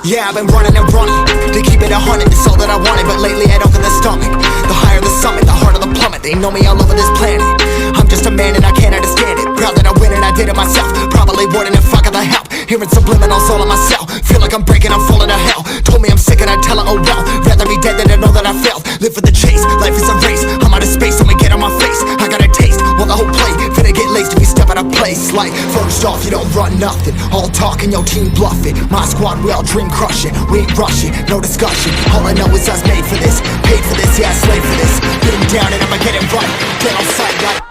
Yeah, I've been running and running to keep it 100, it's all that I wanted. But lately I don't get the stomach. The higher the summit, the harder the plummet. They know me all over this planet. I'm just a man and I can't understand it. Proud that I win and I did it myself. Probably wouldn't if I got the help. Hearing subliminals all on myself. Feel like I'm breaking, I'm falling to hell. Told me I'm sick and I tell her, oh well. Rather be dead than to know that I failed. Live for the chase, life is a race. I'm out of space, so me get on my face. I got a taste, well the whole plate finna get laced if you step out of place. Like, first off, you don't run nothing. All talking, your team bluffing. My squad, we all dream crushing. We ain't rushing, no discussion. All I know is us made for this. Paid for this, yeah, slave for this. Getting down and I'ma get it right. Get on sight like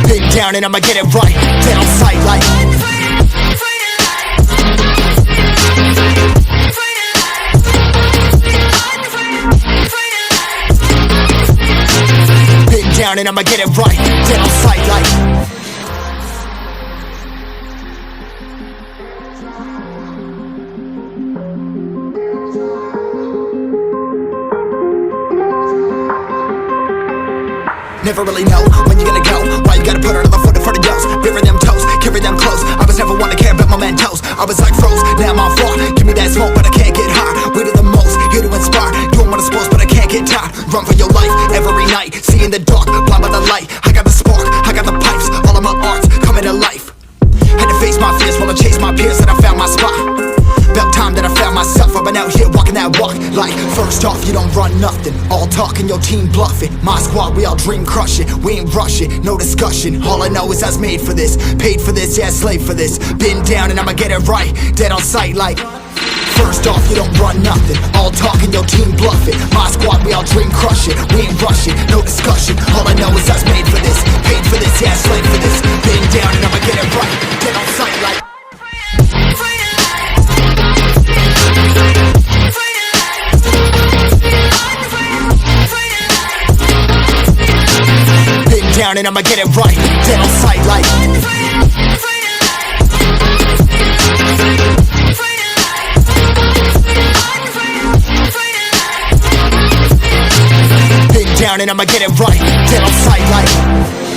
been down and I'ma get it right. Get on sight like been down and I'ma get it right. Get on sight like never really know when you gonna go. Why you gotta put another foot in front of yours? Bury them toes, carry them close. I was never one to care about my mentos. I was like froze, now I'm on floor. Give me that smoke, but I can't get high. We do the most, here to inspire. Doing what I'm supposed, but I can't get tired. Run for your life, every night. See in the dark, blind by the light. I got the spark, I got the pipes. All of my arts coming to life. Had to face my fears while I chased my peers, and I found my spot. About time that I found myself. I've been out here walking that walk. Like, first off, you don't run nothing. All talking, your team bluffing. My squad, we all dream crushing. We ain't rushing, no discussion. All I know is I was made for this. Paid for this, yeah, slave for this. Been down and I'ma get it right. Dead on sight like first off, you don't run nothing. All talking, your team bluffing. My squad, we all dream crushing. We ain't rushing, no discussion. All I know is I was made for this. Paid for this, yeah, slave for this. Been down and I'ma get it right. Dead on sight like been down and I'ma get it right. Dead on sight like been down and I'ma get it right. Dead on sight like